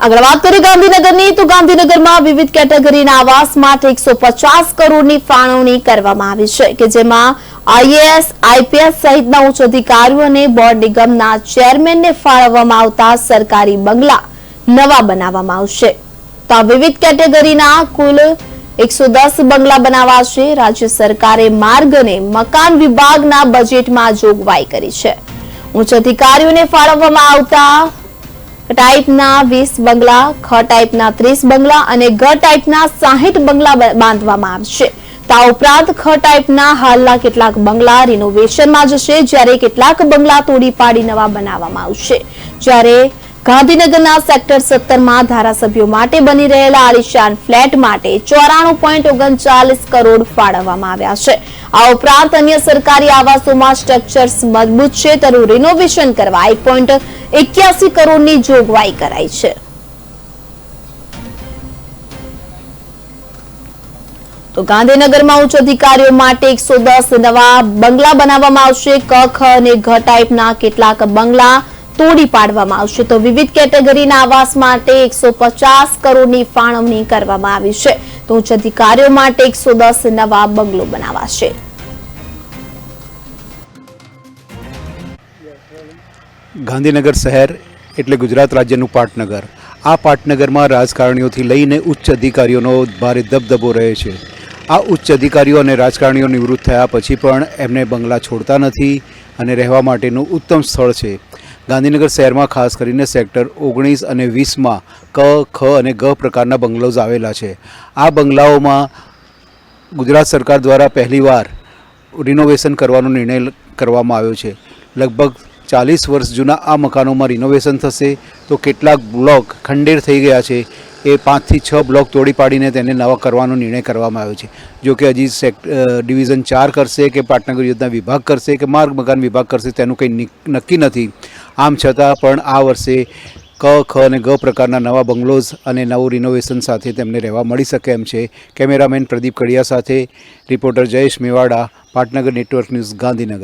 આગળ વાત કરીએ ગાંધીનગરની તો ગાંધીનગરમાં વિવિધ કેટેગરીના આવાસ માટે 150 કરોડની ફાળવણી કરવામાં આવી છે કે જેમાં આઈએએસ આઈપીએસ સહિતના ઉચ્ચ અધિકારીઓ અને બોર્ડ નિગમના ચેરમેનને ફાળવવામાં આવતા સરકારી બંગલા નવા બનાવવામાં આવશે તો આ વિવિધ કેટેગરીના કુલ 110 બંગલા બનાવાશે। રાજ્ય સરકારે માર્ગ અને મકાન વિભાગના બજેટમાં જોગવાઈ કરી છે। ઉચ્ચ અધિકારીઓને ફાળવવામાં આવતા ટાઈપના 20 બંગલા, ખ ટાઈપના 30 બંગલા અને ગ ટાઈપના 60 બંગલા બાંધવામાં આવશે। આ ઉપરાંત ખ ટાઈપના હાલના કેટલાક બંગલા રિનોવેશનમાં જશે, જ્યારે કેટલાક બંગલા તોડી પાડી નવા બનાવવામાં આવશે। જ્યારે ગાંધીનગરના સેક્ટર 17માં ધારાસભ્યો માટે બની રહેલા આલિશાન ફ્લેટ માટે 94.39 કરોડ ફાળવવામાં આવ્યા છે। આ ઉપરાંત અન્ય સરકારી આવાસોમાં સ્ટ્રક્ચર્સ મજબૂત છે તેનું રિનોવેશન કરવા 1.81 કરોડની જોગવાઈ કરાઈ છે। તો ગાંધીનગરમાં ઉચ્ચ અધિકારીઓ માટે 110 નવા બંગલા બનાવવામાં આવશે। ક, ખ અને ઘ ટાઈપના કેટલાક બંગલા તોડી પાડવામાં આવશે। તો વિવિધ કેટેગરીના આવાસ માટે 150 કરોડની ફાળવણી કરવામાં આવી છે। તો ઉચ્ચ અધિકારીઓ માટે 110 નવા બંગલો બનાવાશે। ગાંધીનગર શહેર એટલે ગુજરાત રાજ્યનું પાટનગર। આ પાટનગરમાં રાજકારણીઓથી લઈને ઉચ્ચ અધિકારીઓનો ભારે દબદબો રહે છે। આ ઉચ્ચ અધિકારીઓ અને રાજકારણીઓ નિવૃત્ત થયા પછી પણ એમને બંગલા છોડતા નથી અને રહેવા માટેનું ઉત્તમ સ્થળ છે। ગાંધીનગર શહેરમાં ખાસ કરીને સેક્ટર 19 અને 20માં ક, ખ અને ગ પ્રકારના બંગલોઝ આવેલા છે। આ બંગલાઓમાં ગુજરાત સરકાર દ્વારા પહેલીવાર રિનોવેશન કરવાનો નિર્ણય કરવામાં આવ્યો છે। લગભગ 40 વર્ષ જૂના આ મકાનોમાં રિનોવેશન થશે। તો કેટલાક બ્લોક ખંડેર થઈ ગયા છે, એ 5 થી 6 બ્લોક તોડી પાડીને તેને નવા કરવાનો નિર્ણય કરવામાં આવ્યો છે। જો કે હજી ડિવિઝન 4 કરશે કે પાટનગર યોજના વિભાગ કરશે કે માર્ગ મકાન વિભાગ કરશે તેનું કંઈ નક્કી નથી। આમ છતાં પણ આ વર્ષે ક, ખ અને ગ પ્રકારના નવા બંગલોઝ અને નવું રિનોવેશન સાથે તેમને રહેવા મળી શકે એમ છે। કેમેરામેન પ્રદીપ કડિયા સાથે રિપોર્ટર જયેશ મેવાડા, પાટનગર નેટવર્ક ન્યૂઝ, ગાંધીનગર।